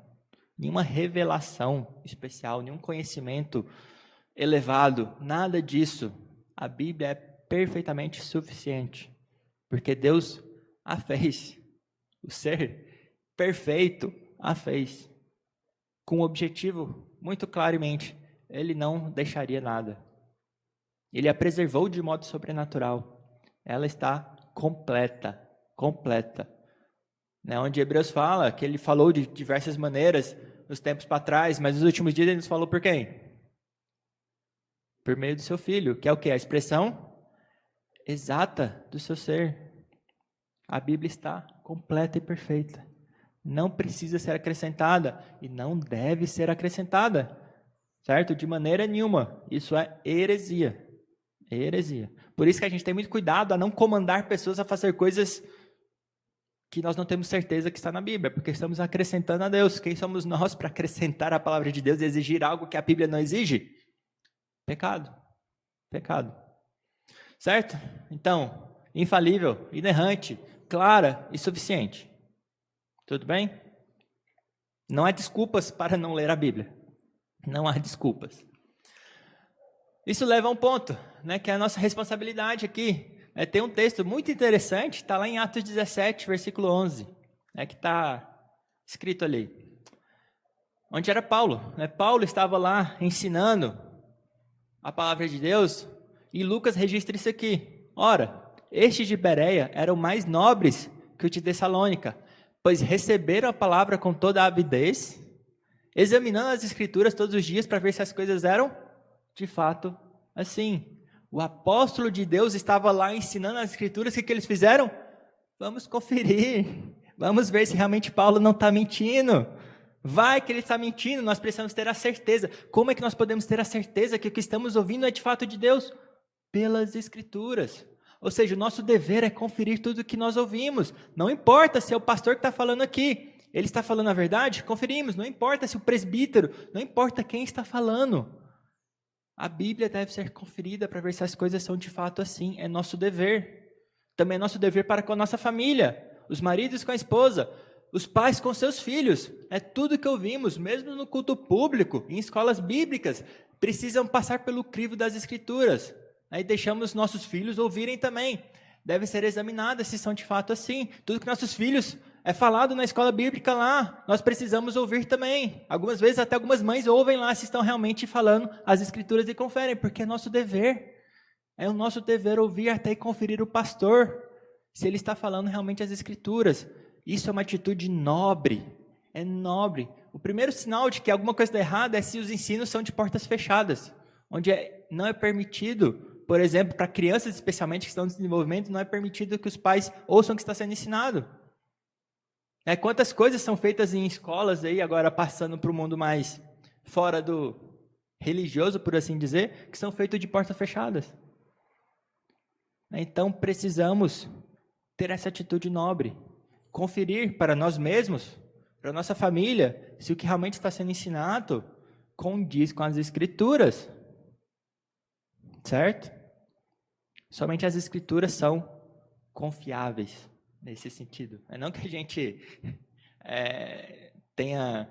Nenhuma revelação especial, nenhum conhecimento elevado, nada disso. A Bíblia é perfeitamente suficiente, porque Deus a fez. O ser perfeito a fez, com um objetivo muito claramente. Ele não deixaria nada. Ele a preservou de modo sobrenatural. Ela está completa. Onde Hebreus fala que ele falou de diversas maneiras nos tempos para trás, mas nos últimos dias ele nos falou por quem? Por meio do seu Filho, que é o quê? A expressão exata do seu ser. A Bíblia está completa e perfeita. Não precisa ser acrescentada e não deve ser acrescentada, certo? De maneira nenhuma. Isso é heresia. Heresia. Por isso que a gente tem muito cuidado a não comandar pessoas a fazer coisas que nós não temos certeza que está na Bíblia, porque estamos acrescentando a Deus. Quem somos nós para acrescentar a palavra de Deus e exigir algo que a Bíblia não exige? Pecado. Certo? Então, infalível, inerrante, clara e suficiente. Tudo bem? Não há desculpas para não ler a Bíblia. Não há desculpas. Isso leva a um ponto, que é a nossa responsabilidade aqui. Tem um texto muito interessante, está lá em Atos 17, versículo 11, que está escrito ali. Onde era Paulo. Paulo estava lá ensinando a palavra de Deus, e Lucas registra isso aqui. Ora, estes de Bereia eram mais nobres que os de Tessalônica, pois receberam a palavra com toda a avidez, examinando as Escrituras todos os dias para ver se as coisas eram de fato assim. O apóstolo de Deus estava lá ensinando as Escrituras, o que eles fizeram? Vamos conferir, vamos ver se realmente Paulo não está mentindo. Vai que ele está mentindo, nós precisamos ter a certeza. Como é que nós podemos ter a certeza que o que estamos ouvindo é de fato de Deus? Pelas Escrituras. Ou seja, o nosso dever é conferir tudo o que nós ouvimos. Não importa se é o pastor que está falando aqui, ele está falando a verdade, conferimos. Não importa se o presbítero, não importa quem está falando. A Bíblia deve ser conferida para ver se as coisas são de fato assim. É nosso dever. Também é nosso dever para com a nossa família. Os maridos com a esposa, os pais com seus filhos. É tudo que ouvimos, mesmo no culto público, em escolas bíblicas, precisam passar pelo crivo das Escrituras. Aí deixamos nossos filhos ouvirem também. Devem ser examinadas se são de fato assim. Tudo que nossos filhos é falado na escola bíblica lá, nós precisamos ouvir também. Algumas vezes até algumas mães ouvem lá se estão realmente falando as Escrituras e conferem, porque é nosso dever. É o nosso dever ouvir até conferir o pastor, se ele está falando realmente as Escrituras. Isso é uma atitude nobre. É nobre. O primeiro sinal de que alguma coisa está errada é se os ensinos são de portas fechadas, onde não é permitido, por exemplo, para crianças especialmente que estão em desenvolvimento, não é permitido que os pais ouçam o que está sendo ensinado. Quantas coisas são feitas em escolas aí, agora passando para o mundo mais fora do religioso, por assim dizer, que são feitas de portas fechadas. Então precisamos ter essa atitude nobre, conferir para nós mesmos, para a nossa família, se o que realmente está sendo ensinado condiz com as Escrituras. Certo? Somente as Escrituras são confiáveis nesse sentido. Não que a gente tenha,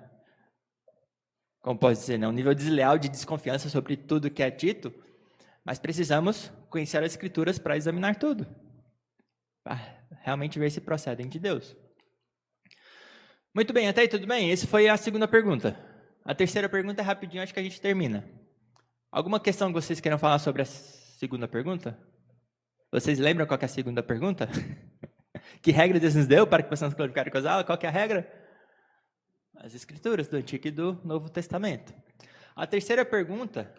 como posso dizer, um nível desleal de desconfiança sobre tudo que é dito, mas precisamos conhecer as Escrituras para examinar tudo, para realmente ver se procedem de Deus. Muito bem, até aí tudo bem? Essa foi a segunda pergunta. A terceira pergunta é rapidinho, acho que a gente termina. Alguma questão que vocês queiram falar sobre a segunda pergunta? Vocês lembram qual que é a segunda pergunta? Que regra Deus nos deu para que possamos glorificar e gozá-la? Qual que é a regra? As Escrituras do Antigo e do Novo Testamento. A terceira pergunta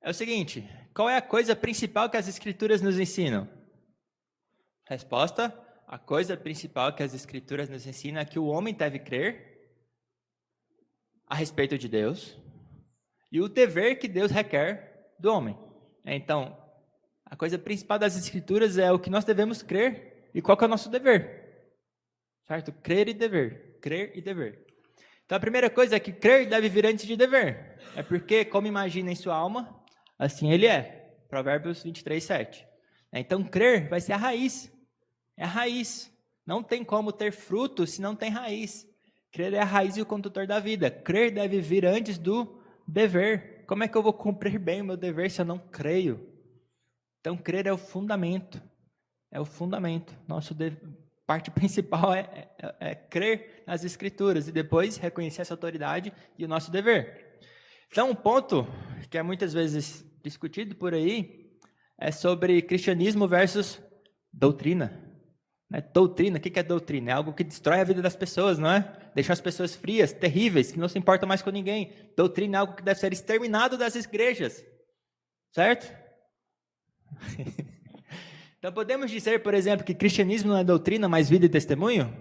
é o seguinte: qual é a coisa principal que as Escrituras nos ensinam? Resposta: a coisa principal que as Escrituras nos ensinam é que o homem deve crer a respeito de Deus e o dever que Deus requer do homem. Então, a coisa principal das Escrituras é o que nós devemos crer e qual que é o nosso dever. Certo? Crer e dever. Crer e dever. Então, a primeira coisa é que crer deve vir antes de dever. É porque, como imagina em sua alma, assim ele é. Provérbios 23, 7. Então, crer vai ser a raiz. É a raiz. Não tem como ter fruto se não tem raiz. Crer é a raiz e o condutor da vida. Crer deve vir antes do dever. Como é que eu vou cumprir bem o meu dever se eu não creio? Então, crer é o fundamento. É o fundamento. Parte principal é crer nas Escrituras e depois reconhecer essa autoridade e o nosso dever. Então, um ponto que é muitas vezes discutido por aí é sobre cristianismo versus doutrina. Doutrina, o que é doutrina? É algo que destrói a vida das pessoas, não é? Deixa as pessoas frias, terríveis, que não se importam mais com ninguém. Doutrina é algo que deve ser exterminado das igrejas. Certo? Então podemos dizer, por exemplo, que cristianismo não é doutrina, mas vida e testemunho?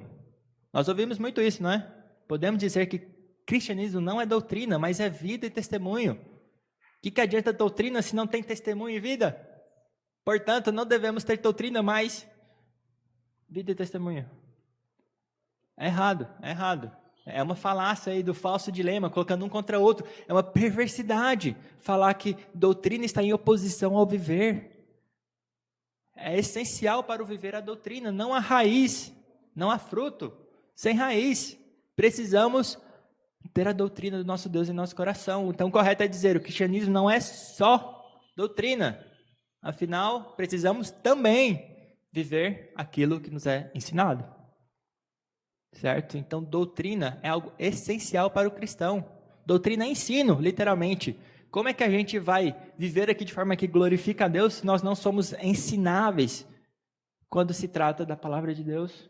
Nós ouvimos muito isso, não é? Podemos dizer que cristianismo não é doutrina, mas é vida e testemunho. O que adianta doutrina se não tem testemunho e vida? Portanto, não devemos ter doutrina, mas vida e testemunho. É errado, é errado. É uma falácia aí do falso dilema, colocando um contra o outro. É uma perversidade falar que doutrina está em oposição ao viver. É essencial para o viver a doutrina, não a raiz, não há fruto. Sem raiz, precisamos ter a doutrina do nosso Deus em nosso coração. Então, o correto é dizer, o cristianismo não é só doutrina. Afinal, precisamos também viver aquilo que nos é ensinado. Certo? Então, doutrina é algo essencial para o cristão. Doutrina é ensino, literalmente. Como é que a gente vai viver aqui de forma que glorifica a Deus se nós não somos ensináveis quando se trata da palavra de Deus?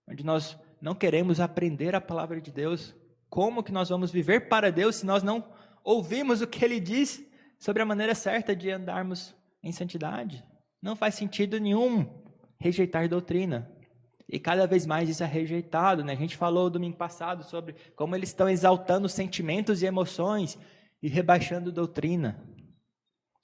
Onde nós não queremos aprender a palavra de Deus. Como que nós vamos viver para Deus se nós não ouvimos o que Ele diz sobre a maneira certa de andarmos em santidade? Não faz sentido nenhum rejeitar doutrina. E cada vez mais isso é rejeitado, né? A gente falou domingo passado sobre como eles estão exaltando sentimentos e emoções e rebaixando doutrina.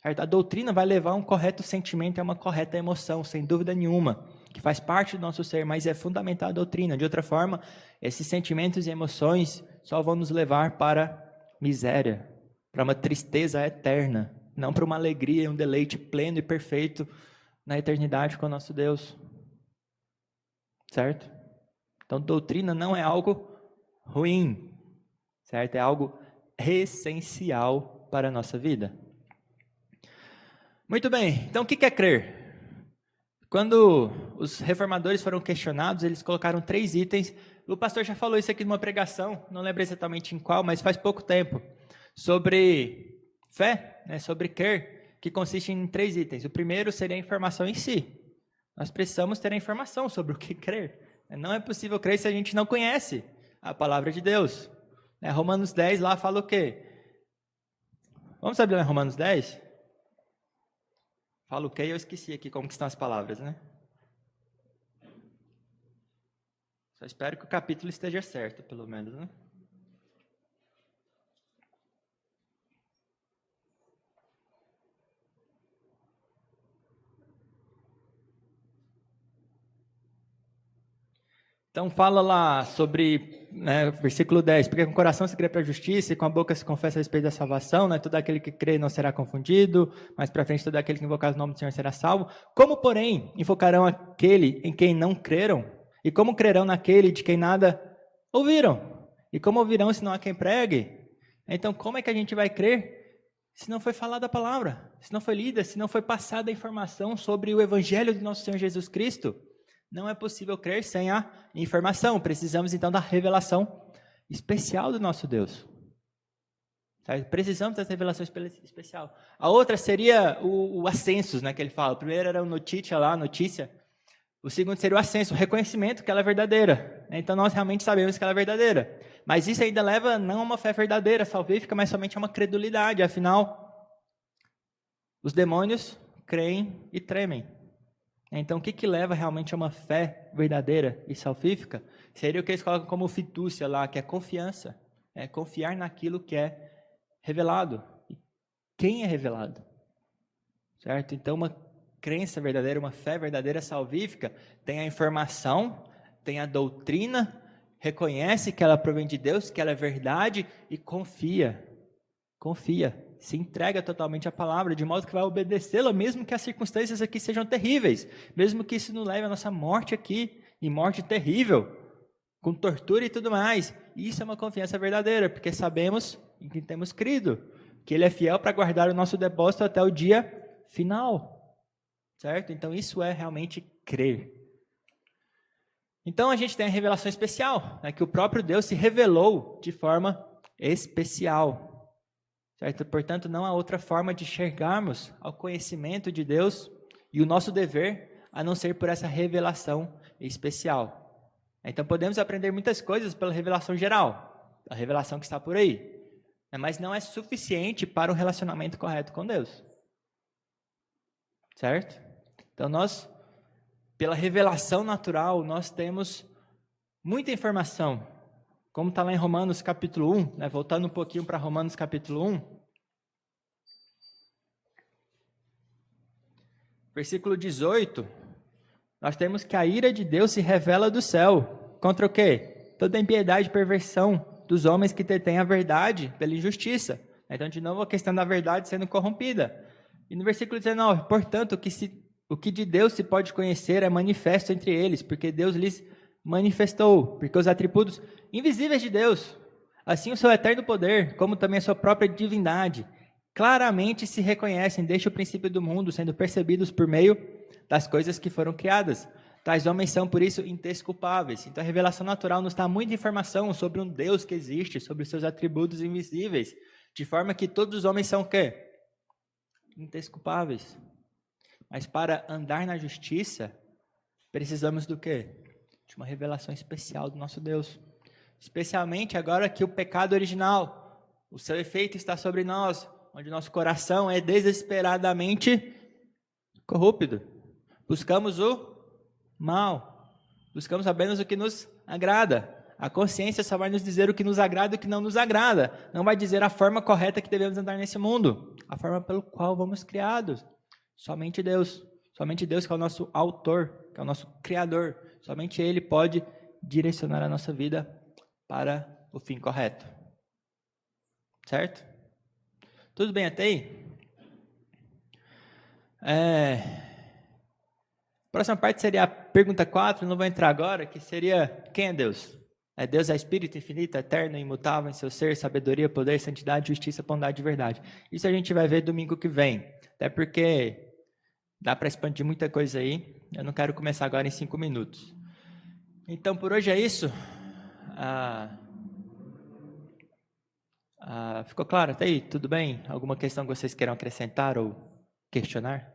Certo? A doutrina vai levar a um correto sentimento e a uma correta emoção, sem dúvida nenhuma, que faz parte do nosso ser, mas é fundamental a doutrina. De outra forma, esses sentimentos e emoções só vão nos levar para miséria, para uma tristeza eterna, não para uma alegria e um deleite pleno e perfeito na eternidade com o nosso Deus. Certo? Então, doutrina não é algo ruim, certo? É algo essencial para a nossa vida. Muito bem, então o que é crer? Quando os reformadores foram questionados, eles colocaram 3 itens. O pastor já falou isso aqui numa pregação, não lembro exatamente em qual, mas faz pouco tempo, sobre fé, né, sobre crer, que consiste em 3 itens. O primeiro seria a informação em si. Nós precisamos ter a informação sobre o que crer. Não é possível crer se a gente não conhece. a palavra de Deus. Romanos 10 lá fala o quê? Vamos abrir lá em Romanos 10? Fala o quê? Eu esqueci aqui como que estão as palavras, né? Só espero que o capítulo esteja certo, pelo menos, né? Então fala lá sobre, versículo 10, porque com o coração se crê para a justiça e com a boca se confessa a respeito da salvação, todo aquele que crê não será confundido, mas para frente todo aquele que invocar o nome do Senhor será salvo. Como, porém, invocarão aquele em quem não creram? E como crerão naquele de quem nada ouviram? E como ouvirão se não há quem pregue? Então como é que a gente vai crer se não foi falada a palavra, se não foi lida, se não foi passada a informação sobre o evangelho do nosso Senhor Jesus Cristo? Não é possível crer sem a informação. Precisamos, então, da revelação especial do nosso Deus. Certo? Precisamos dessa revelação especial. A outra seria o ascensus, que ele fala. O primeiro era o notícia. O segundo seria o ascenso, o reconhecimento que ela é verdadeira. Então, nós realmente sabemos que ela é verdadeira. Mas isso ainda leva não a uma fé verdadeira, salvífica, mas somente a uma credulidade. Afinal, os demônios creem e tremem. Então, o que leva realmente a uma fé verdadeira e salvífica? Seria o que eles colocam como fitúcia lá, que é confiança. É confiar naquilo que é revelado. E quem é revelado? Certo? Então, uma crença verdadeira, uma fé verdadeira salvífica, tem a informação, tem a doutrina, reconhece que ela provém de Deus, que ela é verdade e confia. Confia. Se entrega totalmente à palavra, de modo que vai obedecê-la, mesmo que as circunstâncias aqui sejam terríveis, mesmo que isso nos leve à nossa morte aqui, e morte terrível, com tortura e tudo mais. Isso é uma confiança verdadeira, porque sabemos em quem temos crido, que Ele é fiel para guardar o nosso depósito até o dia final, certo? Então isso é realmente crer. Então a gente tem a revelação especial, que o próprio Deus se revelou de forma especial. Certo? Portanto, não há outra forma de chegarmos ao conhecimento de Deus e o nosso dever, a não ser por essa revelação especial. Então, podemos aprender muitas coisas pela revelação geral, a revelação que está por aí, mas não é suficiente para um relacionamento correto com Deus. Certo? Então, nós, pela revelação natural, nós temos muita informação. Como está lá em Romanos capítulo 1, voltando um pouquinho para Romanos capítulo 1, versículo 18, nós temos que a ira de Deus se revela do céu. Contra o quê? Toda impiedade e perversão dos homens que detêm a verdade pela injustiça. Então, de novo, a questão da verdade sendo corrompida. E no versículo 19, portanto, o que de Deus se pode conhecer é manifesto entre eles, porque Deus lhes manifestou, porque os atributos invisíveis de Deus, assim o seu eterno poder, como também a sua própria divindade, claramente se reconhecem desde o princípio do mundo, sendo percebidos por meio das coisas que foram criadas. Tais homens são, por isso, indesculpáveis. Então, a revelação natural nos dá muita informação sobre um Deus que existe, sobre os seus atributos invisíveis, de forma que todos os homens são o quê? Indesculpáveis. Mas para andar na justiça, precisamos do quê? De uma revelação especial do nosso Deus. Especialmente agora que o pecado original, o seu efeito está sobre nós, onde nosso coração é desesperadamente corrupto. Buscamos o mal. Buscamos apenas o que nos agrada. A consciência só vai nos dizer o que nos agrada e o que não nos agrada. Não vai dizer a forma correta que devemos andar nesse mundo. A forma pelo qual fomos criados. Somente Deus. Somente Deus que é o nosso autor, que é o nosso criador. Somente Ele pode direcionar a nossa vida para o fim correto. Certo? Tudo bem até aí? A próxima parte seria a pergunta 4, não vou entrar agora, que seria, quem é Deus? Deus é Espírito infinito, eterno, imutável em seu ser, sabedoria, poder, santidade, justiça, bondade e verdade. Isso a gente vai ver domingo que vem, até porque dá para expandir muita coisa aí, eu não quero começar agora em 5 minutos. Então, por hoje é isso. Ficou claro até aí? Tudo bem? Alguma questão que vocês queiram acrescentar ou questionar?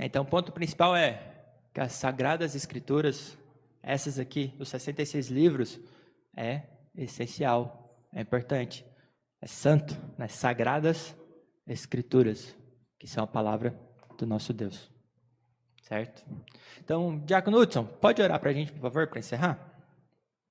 Então, o ponto principal é que as Sagradas Escrituras essas aqui, os 66 livros, é essencial, é importante. É santo, né? Sagradas Escrituras, que são a palavra do nosso Deus. Certo? Então, Diácono Hudson, pode orar para a gente, por favor, para encerrar?